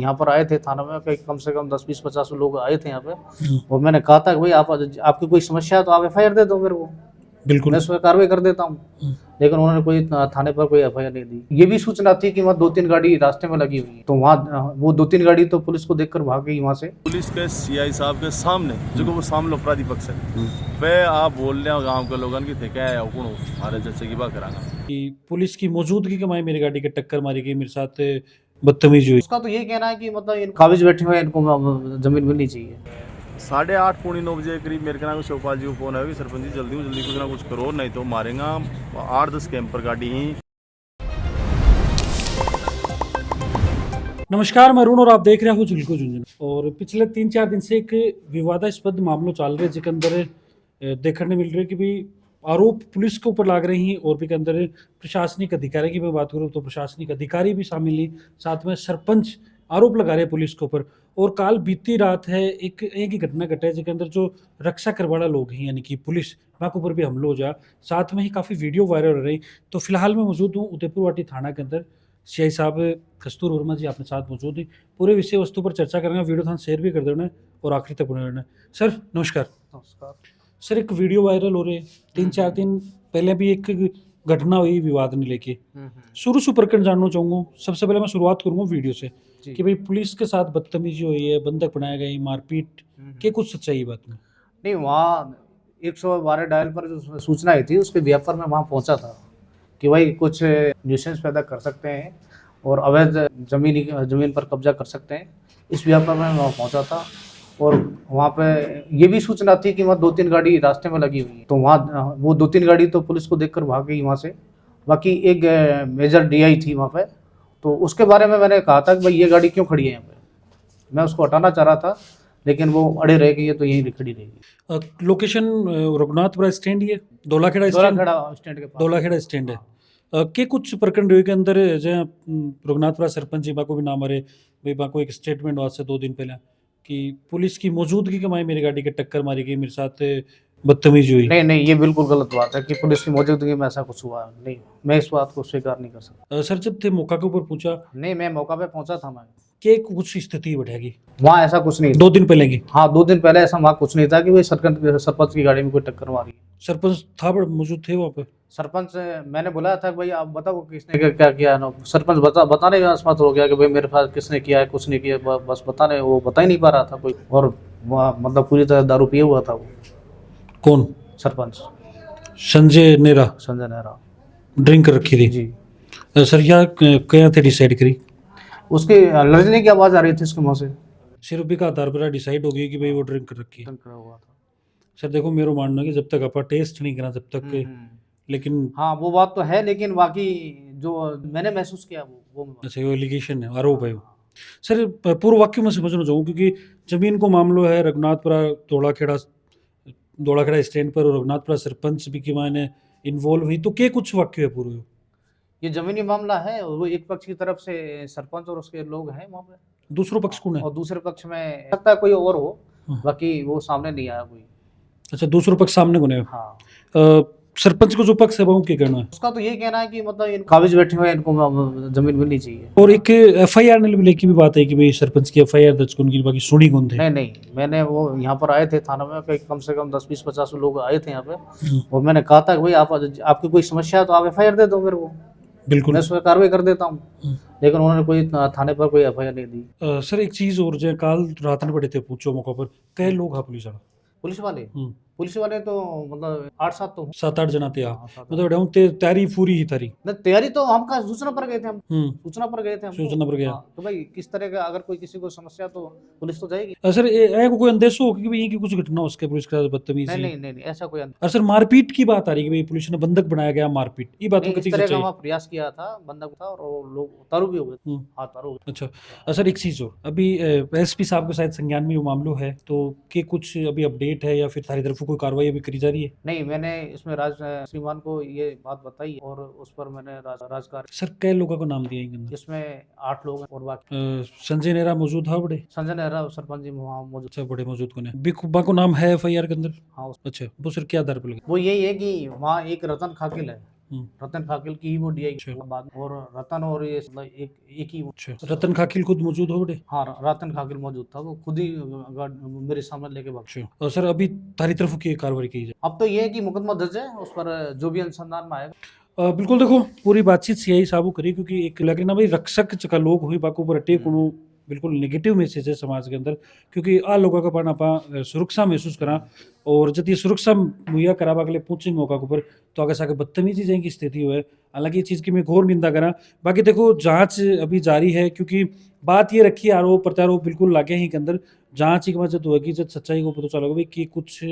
यहाँ पर आए थे थाना में, कम से कम 10-20-50 लोग आए थे यहाँ पे। और मैंने कहा था कि भाई आपकी कोई समस्या है तो आप एफआईआर दे दो मेरे को, बिल्कुल मैं उस पर कार्रवाई कर देता हूँ। लेकिन उन्होंने कोई थाने पर कोई एफआईआर नहीं दी। ये भी सूचना थी कि वहाँ 2-3 गाड़ी रास्ते में लगी हुई है, तो वहाँ वो 2-3 गाड़ी तो पुलिस को देखकर भाग गई वहाँ से। पुलिस के सीआई साहब के सामने जो वो सामने अपराधी पक्ष है वे आप बोल रहे हो गांव के लोगों की थे क्या है कौन हमारे जैसे की बात कराना कि पुलिस की मौजूदगी के मारे मेरी गाड़ी के टक्कर मारी गई, मेरे साथ बदतमीजी हुई। उसका तो ये कहना है कि मतलब इन काबिज बैठे हुए हैं, इनको जमीन मिलनी चाहिए। 8:30 पौने 9 बजे के करीब मेरे को शिवपाल जी को फोन है कि सरपंच जी जल्दी कुछ ना कुछ करो नहीं तो मारेगा 8-10 कैंपर गाड़ी ही। नमस्कार, मैं अरुण और आप देख रहे हो झुलको झुंझुन। और पिछले 3-4 दिन से एक विवादास्पद मामलो चल रहे जिसके अंदर देखने मिल रहा है कि भाई आरोप पुलिस के ऊपर लाग रहे हैं और भी के अंदर प्रशासनिक अधिकारी की मैं बात करूँ तो प्रशासनिक अधिकारी भी शामिल हैं, साथ में सरपंच आरोप लगा रहे हैं पुलिस के ऊपर। और काल बीती रात है एक ही घटना घटा है जिसके अंदर जो रक्षा करवाड़ा लोग हैं यानी कि पुलिस वहाँ के ऊपर भी हमला हो जा, साथ में ही काफ़ी वीडियो वायरल हो रही। तो फिलहाल मैं मौजूद हूँ उदयपुर वाटी थाना के अंदर। सीआई साहब कस्तूर वर्मा जी अपने साथ मौजूद हैं, पूरे विषय वस्तु पर चर्चा करेंगे। वीडियो था शेयर भी कर देना और आखिरी तक बने रहना। सर नमस्कार। नमस्कार सर, एक वीडियो वायरल हो रहे 3-4 दिन पहले भी एक घटना हुई विवाद ने लेके। शुरू से प्रकरण जानना चाहूँगा। सबसे पहले मैं शुरुआत करूँगा वीडियो से कि भाई पुलिस के साथ बदतमीजी हुई है, बंधक बनाया गया, मारपीट के कुछ सच्चाई बात में? नहीं, वहाँ 112 डायल पर जो सूचना आई थी उसके बेस पर मैं वहाँ पहुँचा था कि भाई कुछ न्यूसेंस पैदा कर सकते हैं और अवैध जमीन पर कब्जा कर सकते हैं। इस बेस पर मैं वहाँ पहुँचा था और वहाँ पे ये भी सूचना थी कि वहाँ 2-3 गाड़ी रास्ते में लगी हुई है, तो वहाँ वो 2-3 गाड़ी तो पुलिस को देखकर भाग गई वहाँ से। बाकी एक मेजर डीआई थी वहाँ पे, तो उसके बारे में मैंने कहा था कि भाई ये गाड़ी क्यों खड़ी है यहाँ पे। मैं उसको हटाना चाह रहा था लेकिन वो अड़े रह गई है, तो यहीं खड़ी रहेगी। लोकेशन रघुनाथपुरा स्टैंड ही है, दोलाखेड़ा स्टैंड स्टैंड के पास। दोलाखेड़ा स्टैंड है। के कुछ प्रकरण हुए के अंदर जहाँ रघुनाथपुरा सरपंच जी को भी नाम मरे भाई को एक स्टेटमेंट हुआ से 2 दिन पहले कि पुलिस की मौजूदगी के मारे मेरी गाड़ी के टक्कर मारी गई, मेरे साथ बदतमीजी हुई। नहीं, ये बिल्कुल गलत बात है कि पुलिस की मौजूदगी में ऐसा कुछ हुआ नहीं। मैं इस बात को स्वीकार नहीं कर सकता। सर, जब थे मौका के ऊपर पूछा नहीं, मैं मौका पे पहुंचा था। मैं कि कुछ स्थिति बैठेगी वहाँ ऐसा कुछ नहीं था। 2 दिन पहले की? हाँ, 2 दिन पहले ऐसा वहाँ कुछ नहीं था कि भाई सरपंच की गाड़ी में कोई टक्कर मारी। सरपंच था मौजूद थे वहाँ पे? सरपंच मैंने बुलाया था कि भाई आप बताओ किसने क्या किया है। सरपंच बताने में असमर्थ हो गया कि भाई मेरे पास किसने किया है, कुछ नहीं किया। बस वो बता ही नहीं पा रहा था कोई। और मतलब पूरी तरह दारू पिए हुआ था वो। कौन? सरपंच संजय नेहरा ड्रिंक रखी थी जी। सर, या क्या थे डिसाइड करी? उसकी लड़ने की आवाज आ रही थी उसके मुंह से। सिर्फ भी का आधार पर डिसाइड हो गई कि भाई वो ड्रिंक कर रखी है। हुआ था। सर देखो, मेरा मानना है कि जब तक आप टेस्ट नहीं करा तब तक के, लेकिन हाँ वो बात तो है, लेकिन बाकी जो मैंने महसूस किया वो अच्छा वो एलिगेशन है, आरोप है वो। सर पूर्व वाक्य में समझना चाहूँ क्योंकि जमीन को मामलो है रघुनाथपुरा दोलाखेड़ा स्टैंड पर और रघुनाथपुरा सरपंच भी की मायने इन्वॉल्व हुई, तो क्या कुछ वाक्य है पूर्व? ये जमीनी मामला है और वो एक पक्ष की तरफ से सरपंच और उसके लोग हैं वहाँ पे। दूसरा पक्ष कौन है? और दूसरे पक्ष में सकता है कोई और हो, बाकी वो सामने नहीं आया कोई। अच्छा, दूसरा पक्ष सामने कौन है? हाँ, सरपंच को जो पक्ष है वो क्या कहना है? उसका तो ये कहना है कि मतलब इन काबिज बैठे हुए हैं, इनको जमीन मिलनी चाहिए। और एक एफआईआर लेने की भी बात है कि भाई सरपंच की एफआईआर दर्ज कौन की, बाकी सुनी कौन थे? नहीं, मैंने वो यहाँ पर आए थे थाना में, कम से कम 10-20-50 लोग आए थे यहाँ पे। और मैंने कहा था कि भाई आपकी कोई समस्या है तो आप एफआईआर दे दो मेरे को, बिल्कुल मैं उस पर कार्रवाई कर देता हूँ। लेकिन उन्होंने कोई थाने पर कोई एफआईआर नहीं दी। सर एक चीज और जो काल रात ने पड़े थे पूछो मौका पर कई लोग हाँ पुलिस वाले तो मतलब 8-7 तो 7-8 जना थे। हाँ, 7-8। मतलब तैयारी पूरी ही थारी? तैयारी तो हम का सूचना पर गए थे। हम सूचना पर गए थे। हम सूचना पर गया तो भाई किस तरह का अगर कोई किसी को समस्या तो पुलिस तो जाएगी। सर को कोई अंदेशा हो कि भाई की कुछ घटना उसके पुलिस के साथ बदतमीजी? नहीं, ऐसा कोई सर मारपीट की बात आ रही है कि भाई पुलिस ने बंधक बनाया गया, मारपीट ये बात नहीं, इस तरह का वहाँ प्रयास किया था, बंधक था और लोग तारू भी हो गए। हाँ, तारू। अच्छा सर, एक चीज और अभी एसपी साहब के साथ संज्ञान में मामलो है तो के कुछ अभी अपडेट है या फिर थारी तरफ कोई कार्रवाई अभी करी जा रही है? नहीं, मैंने इसमें श्रीमान को ये बात बताई और उस पर मैंने राजकार्य। सर कई लोगों को नाम दिया इसमें 8 लोग और बाकी संजय नेहरा मौजूद है बड़े? संजय नेहरा सरपंच जी वहाँ मौजूद। अच्छा, बड़े मौजूद कौन है? बिकुबा को नाम है एफआईआर के अंदर? हाँ। अच्छा, वो सर क्या आधार पर लगे? वो यही है कि वहाँ एक रतन खाकिल है, रतन खाकिल की ही वो डीआई अच्छा। बाद में। और रतन और ये मतलब एक ही अच्छा, रतन खाकिल खुद मौजूद हो बड़े? हाँ, रतन खाकिल मौजूद था, वो खुद ही मेरे सामने लेके भाग। अच्छा, और सर अभी तारी तरफ की कार्रवाई की जाए? अब तो ये है कि मुकदमा दर्ज है, उस पर जो भी अनुसंधान में आएगा। बिल्कुल देखो पूरी बातचीत सीआई साहब करी क्योंकि एक लगे ना भाई रक्षक चका लोग हुई बाकू पर अटैक उन्हों बिल्कुल नेगेटिव मैसेज है समाज के अंदर क्योंकि आ लोगों का पाना आपा सुरक्षा महसूस करा और जब ये सुरक्षा मुहैया करावा के लिए पूछेंगे मौका के ऊपर तो आगे साके बदतमीजी जाए की स्थिति हो है। हालांकि ये चीज़ की मैं घोर निंदा करा। बाकी देखो जांच अभी जारी है क्योंकि बात ये रखी आरोप प्रत्यारोप बिल्कुल लागे ही के अंदर जांच एक वजह तो होगी जब सच्चाई को पता चलेगा भाई कि कुछ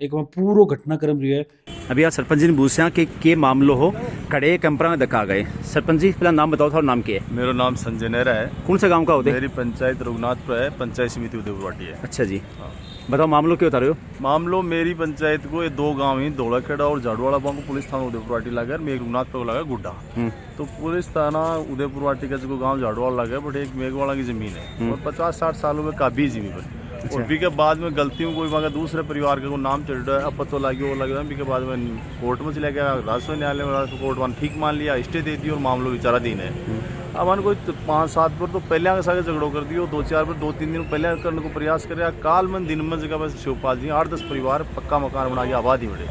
एक वहाँ पूरा घटनाक्रम रही है। अभी आप सरपंच जी ने पूछा कि के मामलो हो कड़े कैंपरा धक्का गए। सरपंच जी पहला नाम बताओ, थोड़ा नाम क्या है? मेरा नाम संजय नेहरा है। कौन से गांव का होते? मेरी पंचायत रघुनाथपुर है, पंचायत समिति उदयपुरवाटी है। अच्छा जी, हाँ। बताओ मामलो क्यों बता रहे हो? मामलो मेरी पंचायत को ये दो गांव ही धोलाखेड़ा और झाड़ूवाला गांव को पुलिस थाना उदयपुरवाटी लगा, मेघ रघुनाथपुर को लगा गुड्डा। तो पुलिस थाना उदयपुरवाटी का जो गांव झाड़ूवाला लगा बट एक मेघवाला की जमीन है और 50-60 सालों में काबी जमीन पर। और भी के बाद में गलतियों कोई वहाँ दूसरे परिवार का कोई नाम चढ़ रहा है, अब पता लगे वो लगे भी के बाद में कोर्ट में चला गया, राजस्व न्यायालय में कोर्ट वन ठीक मान लिया, स्टे दे दी और मामलो विचाराधीन है। अब मन कोई 5-7 पर तो पहले आगे सागे झगड़ो कर दियो, 2-4 पर 2-3 दिन पहले करने को प्रयास करे। काल में दिन में जगह बस शिवपाल जी 8-10 परिवार पक्का मकान बना के आबादी बढ़े।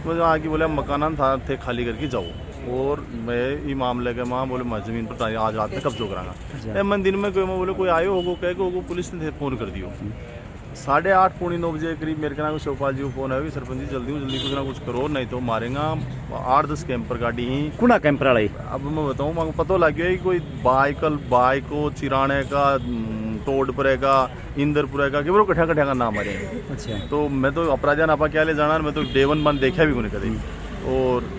तो आगे बोले मकान था थे खाली करके जाओ और मैं ये मामले के माँ बोले मैं जमीन पर आज रात में कब्जो करांगा। मैं दिन में कोई मैं बोले कोई आयो होगो कह के पुलिस ने फोन कर दियो। 8:30 पौने 9 बजे करीब मेरे कहना शिवपाल जी को फोन आया, सरपंच जी जल्दी कुछ ना कुछ करो नहीं तो मारेगा 8-10 कैंपर गाड़ी ही कुना कैंपर वाला? अब मैं बताऊँ मैं पता लग गया कोई बाइक को चिराने का तोड़पुरे का इंदरपुरे का केवल कठा का नाम आ रहे हैं। अच्छा, तो मैं तो अपराधिया नापा क्या ले जाना, मैं तो डेवन बन देखा भी को नहीं कभी। और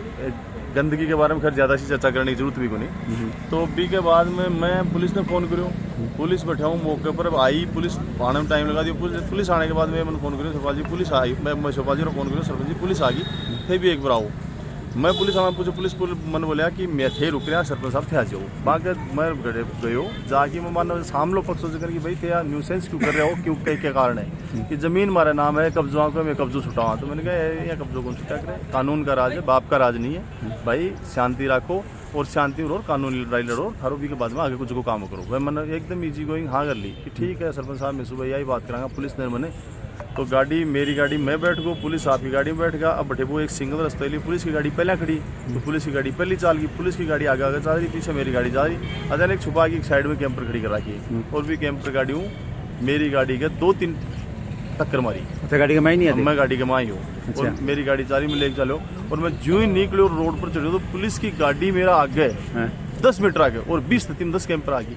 गंदगी के बारे में खैर ज़्यादा सी चर्चा करने की जरूरत भी को नहीं। तो बी के बाद में मैं पुलिस ने फ़ोन करो, पुलिस बैठाऊँ मौके पर आई, पुलिस आने में टाइम लगा दिया। पुलिस आने के बाद में मैंने फ़ोन करूँ शिवपाल जी पुलिस आई, मैं शिवपाल जी को फ़ोन करूँ सरपंच जी पुलिस आ गई थे भी एक बार आओ। मैं पुलिस आना पूछे पुलिस मैंने बोला कि मैं थे रुक रहा सरपंच साहब थे आ जाओ। बाकी मैं गए जाके मैं मान सामने पक्ष सोच कि भाई थे यार न्यूसेंस क्यों कर रहे हो, क्यों क्या कारण है कि ज़मीन हमारा नाम है कब्जों का, मैं कब्जो छुटाऊँ। तो मैंने कहा ये कब्जों कौन छुटा करे, कानून का राज है, बाप का राज नहीं है भाई, शांति रखो और शांति और कानूनी लड़ाई लड़ो, थारो भी के बाद में आगे कुछ को काम करो। भाई मैंने एकदम ईजी गोइंग हाँ कर ली कि ठीक है सरपंच साहब मैं सुबह यही बात करांगा। पुलिस ने मैंने तो गाड़ी मेरी गाड़ी मैं बैठ गो, पुलिस आपकी गाड़ी में बैठ गया। अब बैठे वो एक सिंगल रास्ते लिए पुलिस की गाड़ी पहले खड़ी तो पुलिस की गाड़ी पहली चाल गई, पुलिस की गाड़ी आगे जा रही, पीछे मेरी गाड़ी जा रही। अचानक छुपा के एक साइड में कैंपर खड़ी कर रखी और भी कैंपर गाड़ी हूँ मेरी गाड़ी के 2-3 टक्कर मारी। तो गाड़ी का मैं नहीं आती? मैं गाड़ी के माई हूँ और मेरी गाड़ी जा रही मैं लेके चलो और मैं जो ही निकले और रोड पर चढ़े तो पुलिस की गाड़ी मेरा आगे 10 मीटर आगे और 20-10 कैंपर आ गई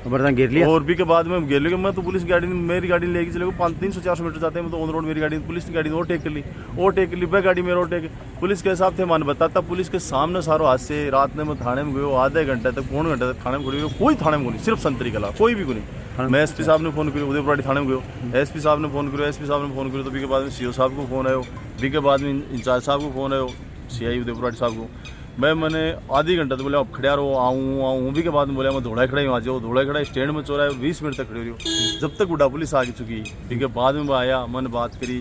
बर्तन घेर लिया। और भी के बाद में घेर लिया। मैं तो पुलिस गाड़ी मेरी गाड़ी लेके चले 300-400 मीटर जाते हैं तो ऑन रोड मेरी गाड़ी पुलिस की गाड़ी ओवरटेक कर ली वह गाड़ी मेरा ओवरटेक पुलिस के हिसाब से मान बताता पुलिस के सामने सारो हाथ से रात में मैं थाने में गयो आधे घंटे तक पौन घंटे तक थाने में खड़ी कोई थाने में नहीं, सिर्फ संतरी कला कोई भी को नहीं। मैं एसपी साहब ने फोन किया उदयपुरवाटी थाने में गयो, एसपी साहब ने फोन किया, एसपी साहब ने फोन किया तो बी के बाद में सीओ साहब को फोन आयो, बी के बाद में इंचार्ज साहब को फोन आयो सीआई उदयपुरवाटी साहब को। मैंने आधी घंटा तो बोला अब खड़ा रहो आऊँ भी के बाद में बोला मैं धोड़ा खड़ा ही आ जाओ, धोड़ा खड़ा स्टैंड में चोरा है 20 मिनट तक खड़ी रही जब तक गुड्डा पुलिस आ चुकी। ठीक है बाद में मैं आया मैंने बात करी,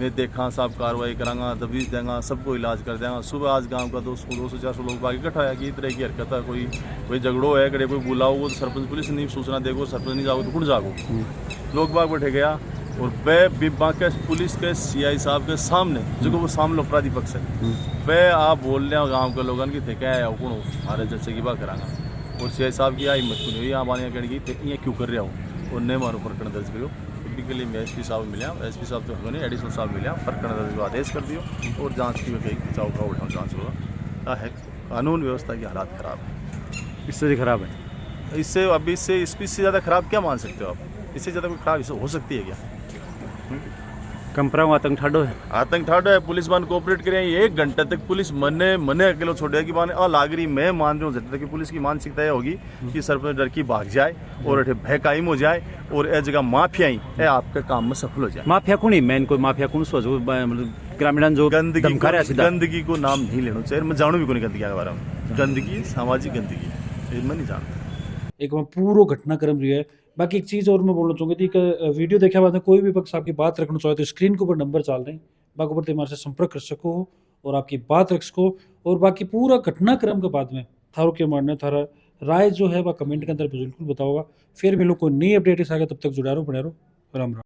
मैं देखा साहब कार्रवाई करांगा दबीज देंगे सबको इलाज कर देंगे। सुबह आज गांव का 200-400 लोग बाकी इकट्ठा आया कि इस तरह की हरकत है, कोई झगड़ो है करे कोई बुलाओ तो सरपंच पुलिस नहीं सूचना देखो, सरपंच नहीं जाओ तो कुछ जागो लोग बाग बैठे गया। और बाकी पुलिस के सीआई साहब के सामने जो वो सामने अपराधी पक्ष है वह आप बोल रहे हो गाँव के लोगों की थे क्या है कौन हो हमारे जैसे की बात करांगा। और सीआई साहब की हिम्मत को नहीं आप आने कहने की ये क्यों कर रहे हो और नहीं मारो प्रकरण दर्ज करो। के लिए मैं एसपी साहब मिले, एसपी साहब तो नहीं एडिशनल साहब मिले, प्रकरण दर्ज आदेश कर दियो और जांच की गई बचाव का उठाओ जांच होगा है। कानून व्यवस्था की हालात खराब है, इससे खराब है। इससे अभी इससे ज़्यादा खराब क्या मान सकते हो आप? इससे ज़्यादा कोई खराब इससे हो सकती है क्या? कंपरा आतंक ठाडो है, आतंक ठाडो है। पुलिस मान कोऑपरेट करें 1 घंटे तक पुलिस मने अकेले छोड़े कि माने लाग रही। मैं मान रहा हूँ जब तक कि पुलिस की मानसिकता यह होगी कि सरपंच डर की भाग जाए और भय कायम हो जाए और ए जगह माफिया ही ए आपके काम में सफल हो जाए। माफिया कौन ही मेन कोई माफिया कौन सोचो ग्रामीण जो गंदगी को नाम नहीं लेना चाहिए। मैं जानू भी को नहीं गंदगी के बारे में, गंदगी सामाजिक गंदगी मैं नहीं जानता। एक पूरा घटनाक्रम रही है। बाकी एक चीज़ और मैं बोलना चाहूँगा कि वीडियो देखा बाद में कोई भी पक्ष आपकी बात रखना चाहे तो स्क्रीन के ऊपर नंबर चल रहे हैं, बाकी ऊपर हमारे से संपर्क कर सको और आपकी बात रख सको और बाकी पूरा घटनाक्रम के बाद में थारो क्या मानना है, थारा राय जो है वह कमेंट के अंदर बिल्कुल बताओगा। फिर मिलो कोई नई अपडेट इस आगे, तब तक जुड़ा रहो, बने रहो। राम राम।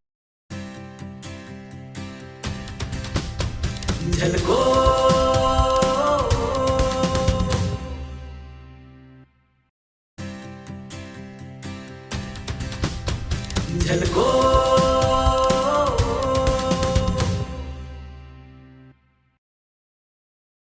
झलको